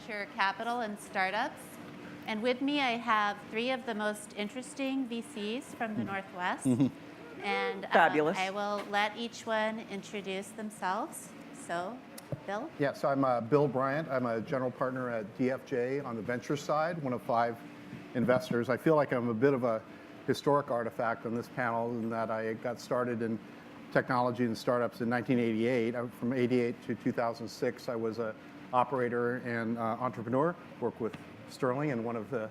venture capital and startups. And with me, I have three of the most interesting VCs from the Northwest. And Fabulous. I will let each one introduce themselves. So, Bill? Yeah, so I'm Bill Bryant. I'm a general partner at DFJ on the venture side, one of 5 investors. I feel like I'm a bit of a historic artifact on this panel in that I got started in technology and startups in 1988. From 88 to 2006, I was an operator and entrepreneur, worked with Sterling and one of the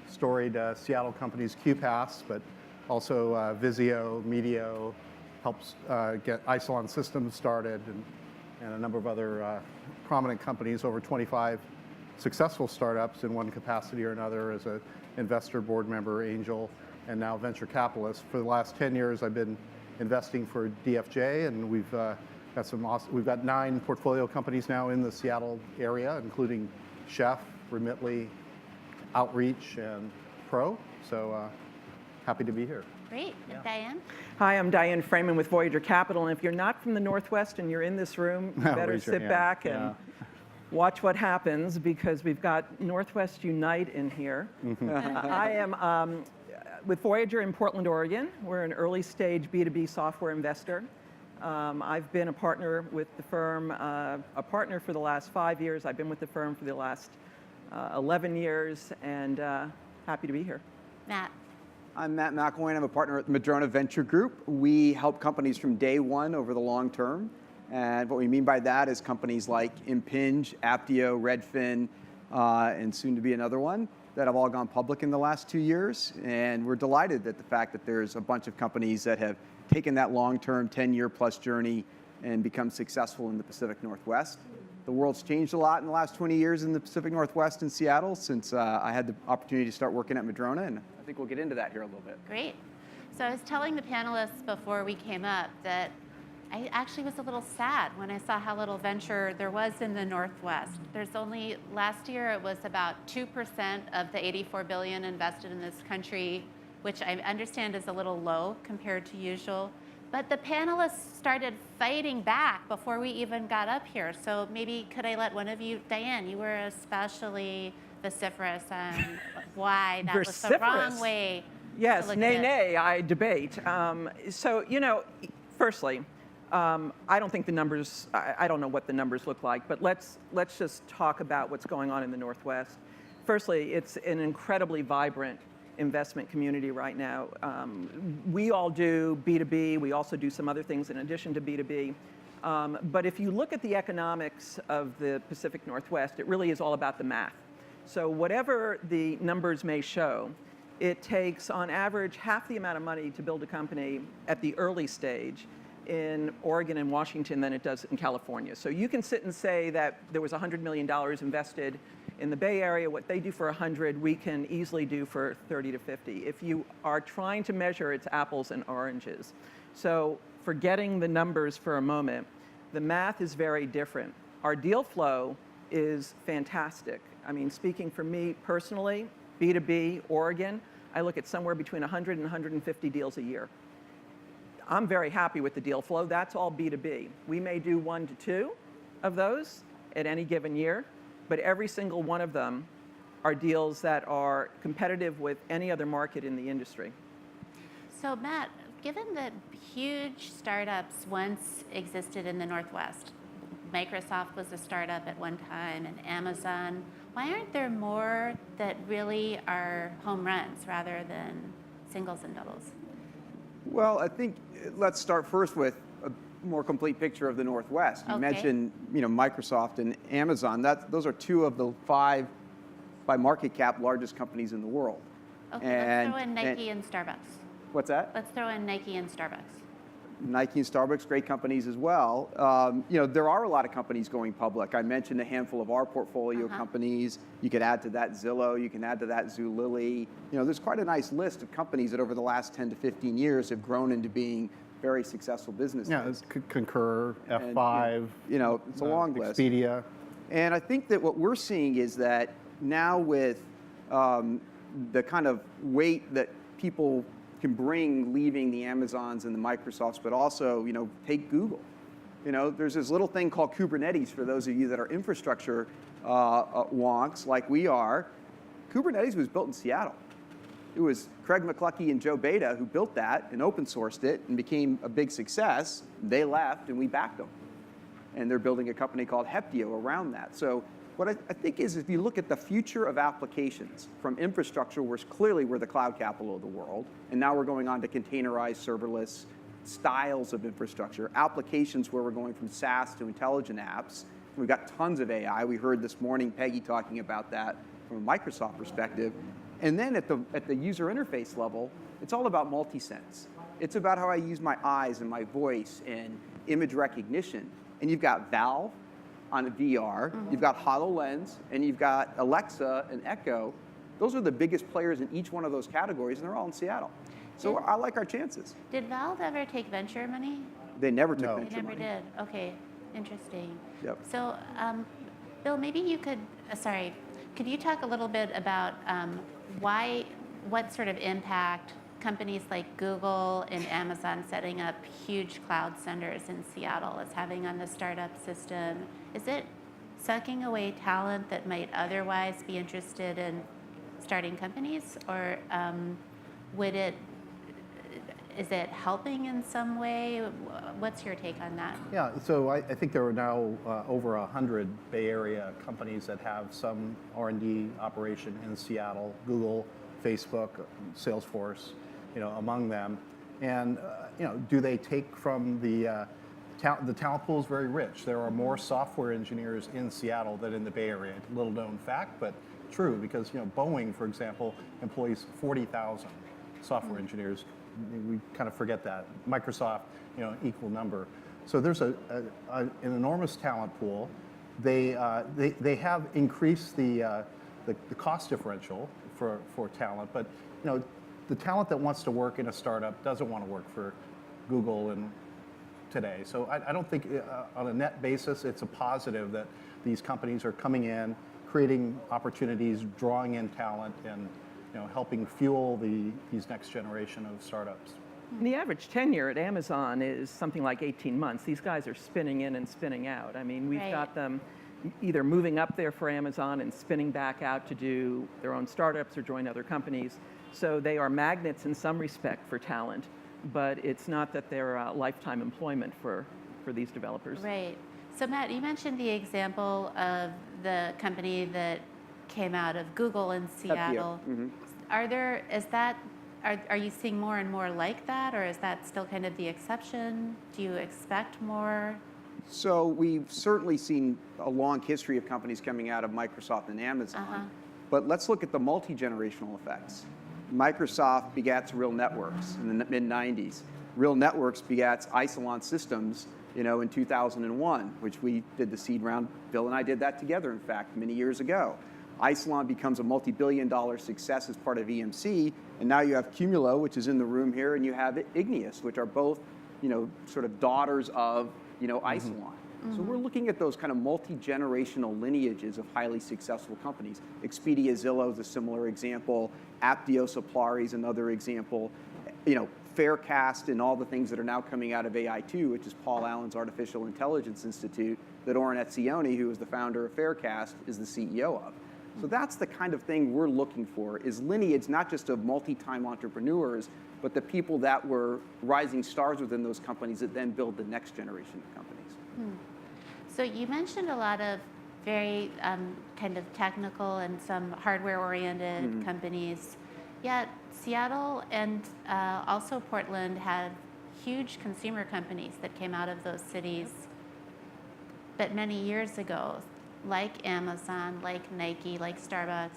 storied Seattle companies, QPass, but also Vizio, Medio, helps get Isilon Systems started, and a number of other prominent companies, over 25 successful startups in one capacity or another as an investor, board member, angel, and now venture capitalist. For the last 10 years, I've been investing for DFJ, and we've got 9 portfolio companies now in the Seattle area, including Chef, Remitly, Outreach, and Pro. So happy to be here. Great. And Diane? Hi, I'm Diane Freeman with Voyager Capital, and if you're not from the Northwest and you're in this room, you better sit back and watch what happens, because we've got Northwest Unite in here. I am with Voyager in Portland, Oregon. We're an early stage B2B software investor. I've been a partner with the firm, a partner for the last 5 years. I've been with the firm for the last 11 years, and happy to be here. Matt? I'm Matt McIlwain. I'm a partner at the Madrona Venture Group. We help companies from day one over the long term. And what we mean by that is companies like Impinj, Apptio, Redfin, and soon to be another one that have all gone public in the last 2 years. And we're delighted at the fact that there's a bunch of companies that have taken that long-term 10-year plus journey and become successful in the Pacific Northwest. The world's changed a lot in the last 20 years in the Pacific Northwest and Seattle since I had the opportunity to start working at Madrona, and I think we'll get into that here a little bit. Great. So I was telling the panelists before we came up that I actually was a little sad when I saw how little venture there was in the Northwest. There's only, last year it was about 2% of the $84 billion invested in this country, which I understand is a little low compared to usual. But the panelists started fighting back before we even got up here. So maybe could I let one of you, Diane, you were especially vociferous on why that was the wrong way. Yes, nay, I debate. So, you know, firstly, I don't think the numbers, I don't know what the numbers look like, but let's just talk about what's going on in the Northwest. Firstly, it's an incredibly vibrant investment community right now. We all do B2B. We also do some other things in addition to B2B. But if you look at the economics of the Pacific Northwest, it really is all about the math. So whatever the numbers may show, it takes on average half the amount of money to build a company at the early stage in Oregon and Washington than it does in California. So you can sit and say that there was $100 million invested in the Bay Area. What they do for 100, we can easily do for 30 to 50. If you are trying to measure, it's apples and oranges. So forgetting the numbers for a moment, the math is very different. Our deal flow is fantastic. I mean, speaking for me personally, B2B, Oregon, I look at somewhere between 100 and 150 deals a year. I'm very happy with the deal flow. That's all B2B. We may do 1 to 2 of those at any given year, but every single one of them are deals that are competitive with any other market in the industry. So Matt, given that huge startups once existed in the Northwest, Microsoft was a startup at one time, and Amazon, why aren't there more that really are home runs rather than singles and doubles? Well, I think let's start first with a more complete picture of the Northwest. You mentioned, Microsoft and Amazon. Those are 2 of the 5, by market cap, largest companies in the world. Okay, let's throw in Nike and Starbucks. What's that? Let's throw in Nike and Starbucks. Nike and Starbucks, great companies as well. There are a lot of companies going public. I mentioned a handful of our portfolio companies. You could add to that Zillow. You can add to that Zulily. There's quite a nice list of companies that over the last 10 to 15 years have grown into being very successful businesses. Yeah, it's Concur, F5. And, it's a long list. Expedia. And I think that what we're seeing is that now with the kind of weight that people can bring leaving the Amazons and the Microsofts, but also, take Google. There's this little thing called Kubernetes for those of you that are infrastructure wonks like we are, Kubernetes was built in Seattle. It was Craig McCluskey and Joe Beda who built that and open sourced it and became a big success. They left and we backed them. And they're building a company called Heptio around that. So what I think is if you look at the future of applications from infrastructure, where clearly we're the cloud capital of the world, and now we're going on to containerized serverless styles of infrastructure, applications where we're going from SaaS to intelligent apps. We've got tons of AI. We heard this morning Peggy talking about that from a Microsoft perspective. And then at the user interface level, it's all about multisense. It's about how I use my eyes and my voice and image recognition. And you've got Valve on a VR, you've got HoloLens, and you've got Alexa and Echo. Those are the biggest players in each one of those categories, and they're all in Seattle. So I like our chances. Did Valve ever take venture money? They never took No. They venture never money. did. Okay, interesting. Yep. So, Bill, maybe you could, could you talk a little bit about what sort of impact companies like Google and Amazon setting up huge cloud centers in Seattle is having on the startup system? Is it sucking away talent that might otherwise be interested in starting companies, or is it helping in some way? What's your take on that? Yeah, so I think there are now over 100 Bay Area companies that have some R&D operation in Seattle, Google, Facebook, Salesforce, among them. And, do they take from the talent pool is very rich. There are more software engineers in Seattle than in the Bay Area. Little known fact, but true, because, Boeing, for example, employs 40,000 software engineers. We kind of forget that. Microsoft, equal number. So there's an enormous talent pool. They have increased the cost differential for talent, but the talent that wants to work in a startup doesn't want to work for Google and today. So I don't think on a net basis it's a positive that these companies are coming in, creating opportunities, drawing in talent, and helping fuel these next generation of startups. The average tenure at Amazon is something like 18 months. These guys are spinning in and spinning out. I mean, we've got them either moving up there for Amazon and spinning back out to do their own startups or join other companies. So they are magnets in some respect for talent, but it's not that they're lifetime employment for these developers. Right. So Matt, you mentioned the example of the company that came out of Google in Seattle. Are you seeing more and more like that, or is that still kind of the exception? Do you expect more? So we've certainly seen a long history of companies coming out of Microsoft and Amazon. But let's look at the multi-generational effects. Microsoft begats Real Networks in the mid-90s. Real Networks begats Isilon Systems, in 2001, which we did the seed round. Bill and I did that together, in fact, many years ago. Isilon becomes a multi-billion-dollar success as part of EMC, and now you have Cumulo, which is in the room here, and you have Igneous, which are both, sort of daughters of, Isilon. So we're looking at those kind of multi-generational lineages of highly successful companies. Expedia Zillow is a similar example. Aptio Soplari is another example. Faircast and all the things that are now coming out of AI2, which is Paul Allen's Artificial Intelligence Institute, that Oren Etzioni, who is the founder of Faircast, is the CEO of. So that's the kind of thing we're looking for, is lineage not just of multi-time entrepreneurs, but the people that were rising stars within those companies that then build the next generation of companies. So you mentioned a lot of very kind of technical and some hardware-oriented companies, yet Seattle and also Portland had huge consumer companies that came out of those cities, but many years ago, like Amazon, like Nike, like Starbucks.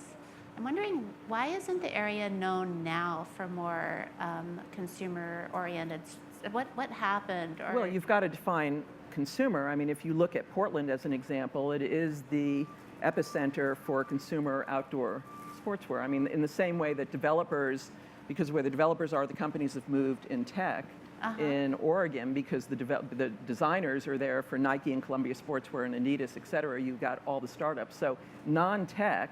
I'm wondering, why isn't the area known now for more consumer-oriented? What happened? Well, you've got to define consumer. I mean, if you look at Portland as an example, it is the epicenter for consumer outdoor sportswear. I mean, in the same way that developers, because where the developers are, the companies have moved in tech. In Oregon, because the designers are there for Nike and Columbia Sportswear and Adidas, et cetera, you've got all the startups. So non-tech,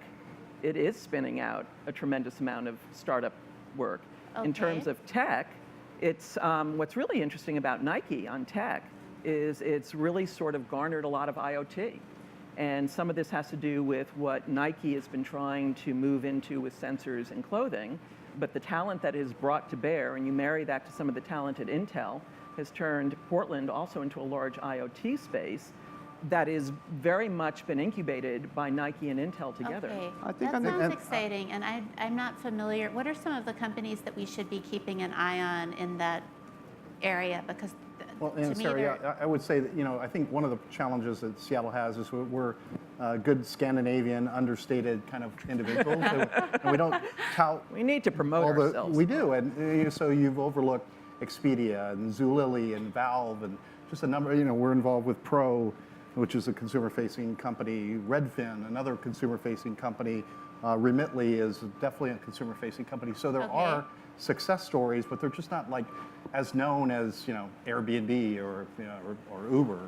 it is spinning out a tremendous amount of startup work. In terms of tech, it's what's really interesting about Nike on tech is it's really sort of garnered a lot of IoT. And some of this has to do with what Nike has been trying to move into with sensors and clothing. But the talent that is brought to bear, and you marry that to some of the talent at Intel, has turned Portland also into a large IoT space that is very much been incubated by Nike and Intel together. Okay, I think that on the- sounds exciting, and I'm not familiar. What are some of the companies that we should be keeping an eye on in that area? Because Well, to and me, Sarah, they're- yeah, I would say that, I think one of the challenges that Seattle has is we're good Scandinavian, understated kind of individuals. And we don't tout We need to promote all the, ourselves. we do, and so you've overlooked Expedia and Zulily and Valve and just a number, we're involved with Pro, which is a consumer-facing company, Redfin, another consumer-facing company, Remitly is definitely a consumer-facing company. So there Okay. are success stories, but they're just not like as known as Airbnb or Uber.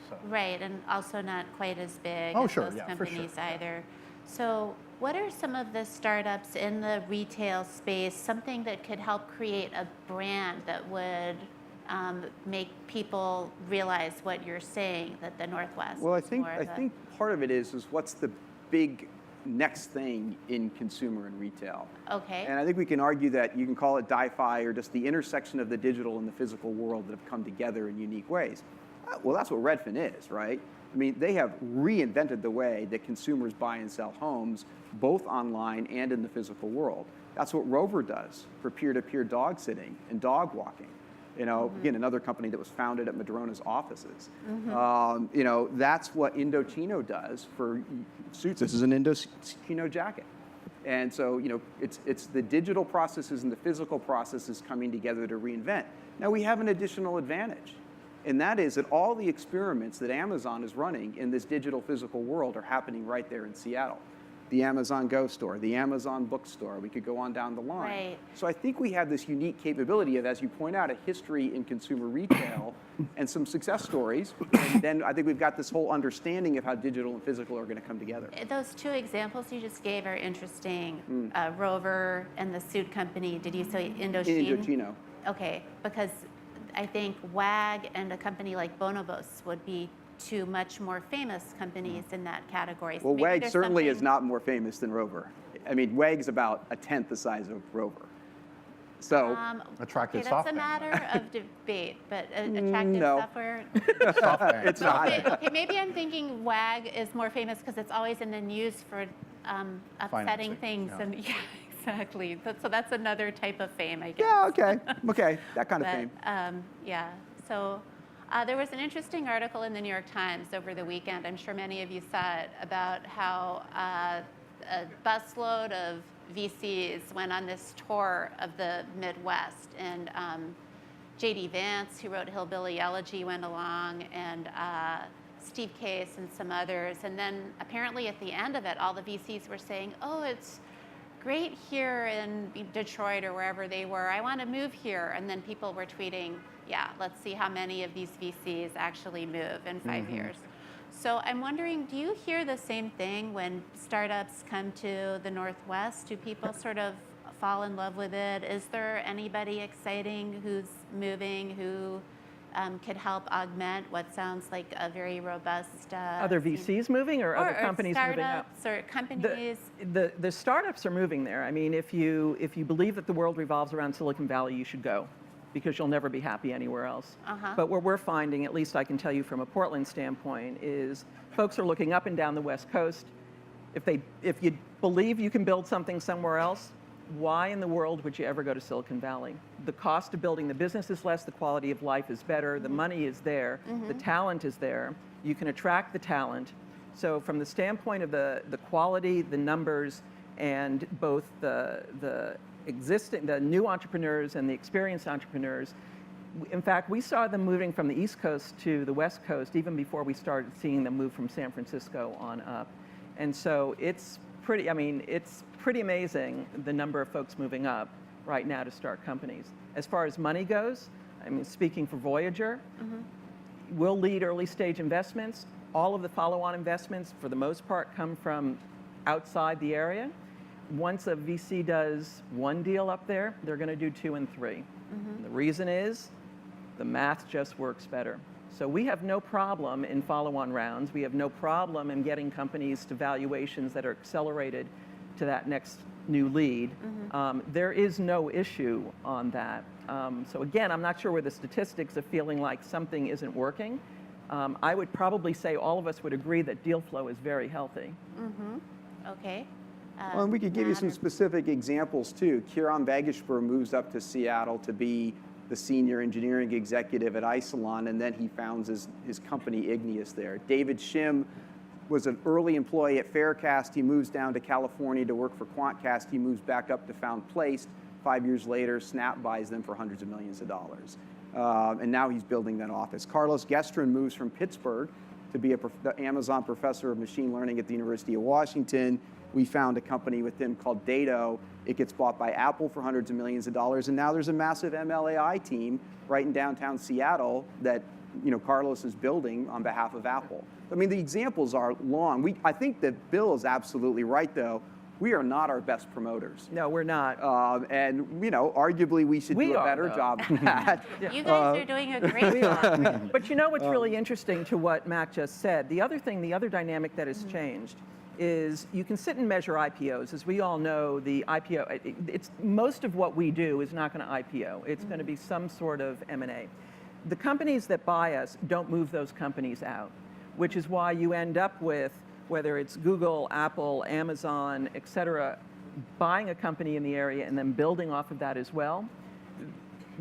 So. Right, and also not quite as big Oh, as sure, those yeah, for sure, companies yeah. either. So what are some of the startups in the retail space, something that could help create a brand that would make people realize what you're saying, that the Northwest Well, I is think more I of a- think part of it is what's the big next thing in consumer and retail. Okay. And I think we can argue that you can call it DeFi or just the intersection of the digital and the physical world that have come together in unique ways. Well, that's what Redfin is, right? I mean, they have reinvented the way that consumers buy and sell homes, both online and in the physical world. That's what Rover does for peer-to-peer dog sitting and dog walking. Again, another company that was founded at Madrona's offices. That's what Indochino does for suits. This is an Indochino jacket. And so, it's the digital processes and the physical processes coming together to reinvent. Now, we have an additional advantage, and that is that all the experiments that Amazon is running in this digital physical world are happening right there in Seattle. The Amazon Go store, the Amazon bookstore, we could go on down the line. Right. So I think we have this unique capability of, as you point out, a history in consumer retail and some success stories. And then I think we've got this whole understanding of how digital and physical are going to come together. Those two examples you just gave are interesting. Rover and the suit company. Did you say Indochino? Indochino. Okay, because I think WAG and a company like Bonobos would be two much more famous companies in that category. So Well, maybe WAG there's certainly is something- not more famous than Rover. I mean, WAG's about a tenth the size of Rover. So, Attractive okay, that's a SoftBank. matter of debate, but attractive no. software. SoftBank. it's not. Okay, maybe I'm thinking WAG is more famous because it's always in the news for upsetting Financing, things, yeah. and yeah, exactly. So that's another type of fame, I guess. Yeah, okay, that kind of fame. Yeah. So there was an interesting article in the New York Times over the weekend. I'm sure many of you saw it, about how a busload of VCs went on this tour of the Midwest, and J.D. Vance, who wrote Hillbilly Elegy, went along, and Steve Case and some others. And then apparently at the end of it, all the VCs were saying, "Oh, it's great here in Detroit," or wherever they were. "I want to move here." And then people were tweeting, "Yeah, let's see how many of these VCs actually move in 5 years." So I'm wondering, do you hear the same thing when startups come to the Northwest? Do people sort of fall in love with it? Is there anybody exciting who's moving, who could help augment what sounds like a very robust Other VCs moving or other companies moving up? startups or companies? The startups are moving there. I mean, if you believe that the world revolves around Silicon Valley, you should go, because you'll never be happy anywhere else. But what we're finding, at least I can tell you from a Portland standpoint, is folks are looking up and down the West Coast. If you believe you can build something somewhere else, why in the world would you ever go to Silicon Valley? The cost of building the business is less, the quality of life is better, the money is there, the talent is there, you can attract the talent. So from the standpoint of the quality, the numbers, and both the new entrepreneurs and the experienced entrepreneurs, in fact, we saw them moving from the East Coast to the West Coast even before we started seeing them move from San Francisco on up. And so it's pretty amazing the number of folks moving up right now to start companies. As far as money goes, I mean, speaking for Voyager, we'll lead early stage investments. All of the follow-on investments, for the most part, come from outside the area. Once a VC does one deal up there, they're going to do 2 and 3. The reason is the math just works better. So we have no problem in follow-on rounds. We have no problem in getting companies to valuations that are accelerated to that next new lead. There is no issue on that. So again, I'm not sure where the statistics of feeling like something isn't working. I would probably say all of us would agree that deal flow is very healthy. Okay. Well, and we could give you some Matt or- specific examples too. Kiran Vageshpur moves up to Seattle to be the senior engineering executive at Isilon, and then he founds his company Igneous there. David Shim was an early employee at Faircast. He moves down to California to work for Quantcast. He moves back up to found Placed. 5 years later, Snap buys them for hundreds of millions of dollars. And now he's building that office. Carlos Gestrin moves from Pittsburgh to be the Amazon professor of machine learning at the University of Washington. We found a company with him called Dato. It gets bought by Apple for hundreds of millions of dollars, and now there's a massive MLAI team right in downtown Seattle that Carlos is building on behalf of Apple. I mean, the examples are long. I think that Bill is absolutely right, though. We are not our best promoters. No, we're not. And arguably we should do a better job of that. You guys are doing a great job. But you know what's really interesting to what Matt just said? The other dynamic that has changed is you can sit and measure IPOs. As we all know, the IPO, it's most of what we do is not going to IPO. It's going to be some sort of M&A. The companies that buy us don't move those companies out, which is why you end up with, whether it's Google, Apple, Amazon, et cetera, buying a company in the area and then building off of that as well.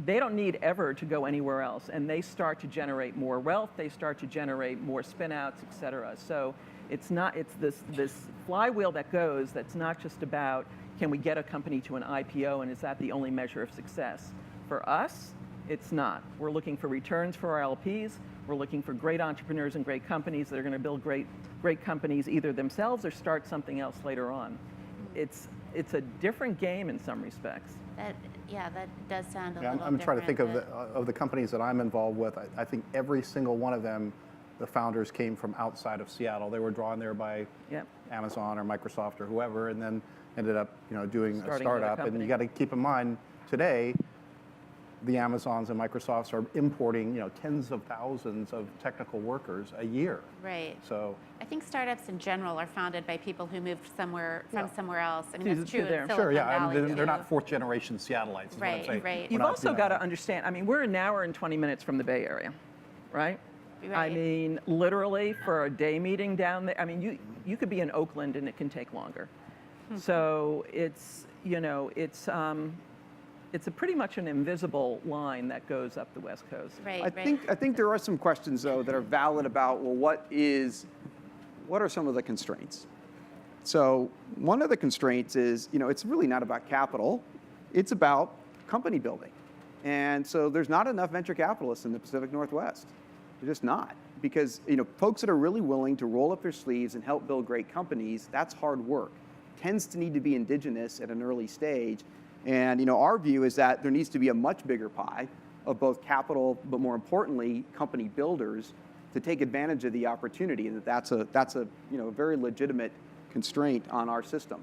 They don't need ever to go anywhere else, and they start to generate more wealth, they start to generate more spin-outs, et cetera. So it's this flywheel that goes that's not just about, can we get a company to an IPO, and is that the only measure of success? For us, it's not. We're looking for returns for our LPs. We're looking for great entrepreneurs and great companies that are going to build great companies either themselves or start something else later on. It's a different game in some respects. That does sound a little I'm trying to think different, of the companies that I'm involved with. I think every single one of them, the founders came from outside of Seattle. They were drawn there by Amazon or Microsoft or whoever, and then ended up doing a startup. And you got to keep in mind today, the Amazons and Microsofts are importing tens of thousands of technical workers a year. Right. So I think startups in general are founded by people who moved somewhere from somewhere else. I mean, that's To true there. in Silicon sure, yeah, Valley, they're too. not fourth generation Seattleites. Is what I'm saying. Right. You've We're not also doing got to that. understand, I mean, we're an hour and 20 minutes from the Bay Area, right? I Right. mean, literally for a day meeting down there, I mean, you could be in Oakland and it can take longer. So it's a pretty much an invisible line that goes up the West Coast. Right. I think there are some questions though that are valid about, well, what are some of the constraints? So one of the constraints is, it's really not about capital, it's about company building. And so there's not enough venture capitalists in the Pacific Northwest. They're just not. Because folks that are really willing to roll up their sleeves and help build great companies, that's hard work. Tends to need to be indigenous at an early stage. And our view is that there needs to be a much bigger pie of both capital, but more importantly, company builders to take advantage of the opportunity, and that's a very legitimate constraint on our system.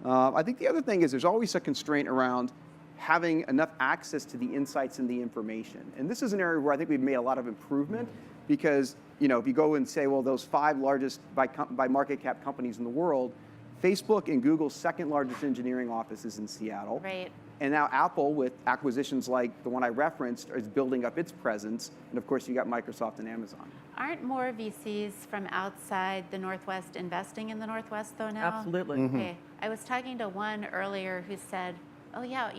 I think the other thing is there's always a constraint around having enough access to the insights and the information. And this is an area where I think we've made a lot of improvement because if you go and say, well, those 5 largest by market cap companies in the world, Facebook and Google's second largest engineering office is in Seattle. Right. And now Apple, with acquisitions like the one I referenced, is building up its presence. And of course, you got Microsoft and Amazon. Aren't more VCs from outside the Northwest investing in the Northwest though now? Absolutely. Okay. I was talking to one earlier who said, oh yeah,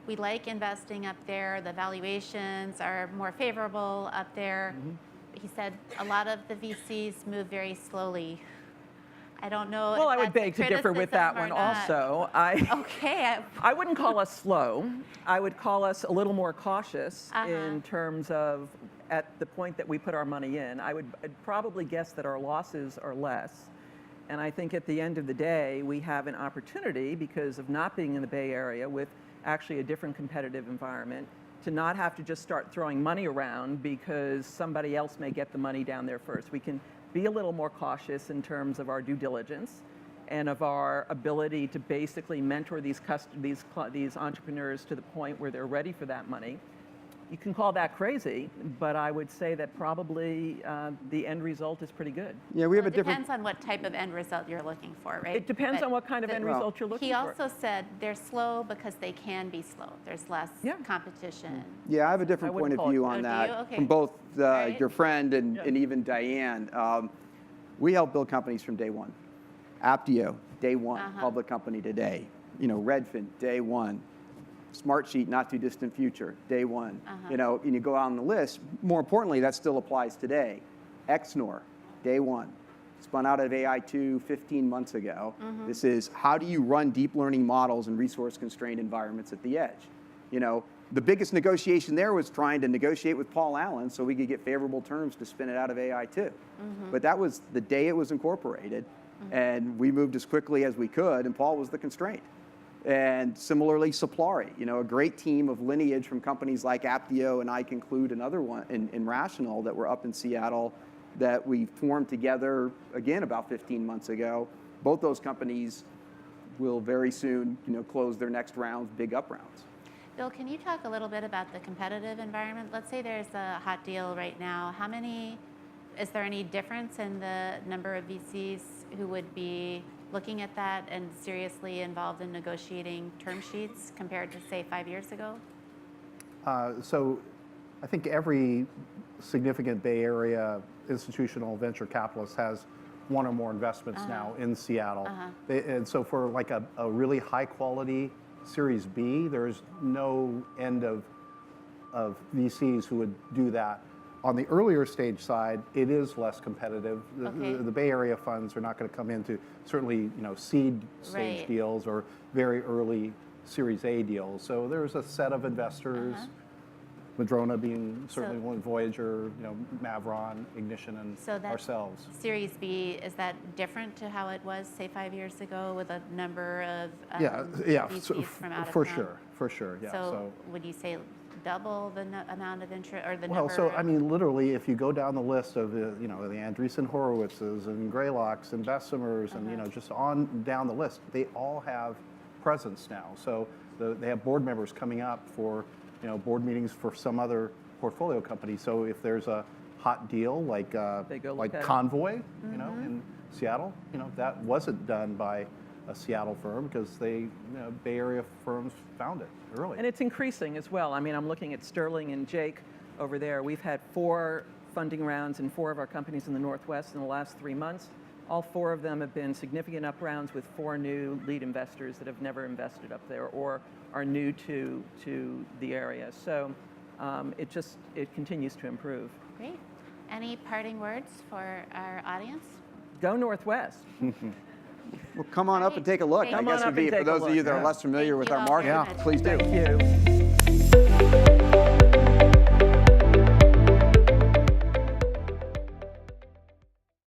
we like investing up there. The valuations are more favorable up there. He said a lot of the VCs move very slowly. I don't know. Well, if I would that's beg to differ with that criticism one or not. also. Okay. I wouldn't call us slow. I would call us a little more cautious in terms of at the point that we put our money in. I'd probably guess that our losses are less. And I think at the end of the day, we have an opportunity because of not being in the Bay Area with actually a different competitive environment to not have to just start throwing money around because somebody else may get the money down there first. We can be a little more cautious in terms of our due diligence and of our ability to basically mentor these entrepreneurs to the point where they're ready for that money. you can call that crazy, but I would say that probably the end result is pretty good. Yeah, we have a It different. depends on what type of end result you're looking for, right? It depends But on what kind of end result you're looking He for. also said they're slow because they can be slow. There's less Yeah. competition. Yeah, I have a different I point wouldn't of call it- view Oh, on do that you? Okay. from both right. your friend and, Yeah. and even Diane. We help build companies from day one. Aptio, day one, public company today. Redfin, day one. Smartsheet, not too distant future, day one. And you go on the list. More importantly, that still applies today. Exnor, day one. Spun out of AI2 15 months ago. This is how do you run deep learning models in resource-constrained environments at the edge? The biggest negotiation there was trying to negotiate with Paul Allen so we could get favorable terms to spin it out of AI2. But that was the day it was incorporated, and we moved as quickly as we could, and Paul was the constraint. And similarly, Soplari, a great team of lineage from companies like Aptio and I Conclude, another one in Rational that were up in Seattle that we formed together, again, about 15 months ago. Both those companies will very soon close their next rounds, big up rounds. Bill, can you talk a little bit about the competitive environment? Let's say there's a hot deal right now. Is there any difference in the number of VCs who would be looking at that and seriously involved in negotiating term sheets compared to, say, 5 years ago? So I think every significant Bay Area institutional venture capitalist has one or more investments now in Seattle. And so for like a really high quality Series B, there's no end of VCs who would do that. On the earlier stage side, it is less competitive. The Bay Area funds are not going to come into certainly seed stage deals or very early Series A deals. So there's a set of investors, Madrona being certainly one, Voyager, Mavron, Ignition, and So that ourselves. Series B, is that different to how it was, say, 5 years ago with a number of VCs from out of for town? sure, yeah. So would you say double the amount of interest or the Well, number? so I mean, literally, if you go down the list of the Andreessen Horowitzes and Greylocks and Bessemers and just on down the list, they all have presence now. So they have board members coming up for board meetings for some other portfolio company. So if there's a hot deal like Convoy, in Seattle, that wasn't done by a Seattle firm because Bay Area firms found it early. And it's increasing as well. I mean, I'm looking at Sterling and Jake over there. We've had 4 funding rounds in 4 of our companies in the Northwest in the last 3 months. All 4 of them have been significant up rounds with 4 new lead investors that have never invested up there or are new to the area. So it continues to improve. Great. Any parting words for our audience? Go Northwest. Well, come on up and take a look. Thank I you. guess Come on would up be and for take a those of you look. that are Yeah. less familiar Thank with you our all very market. much. Please do. Thank you.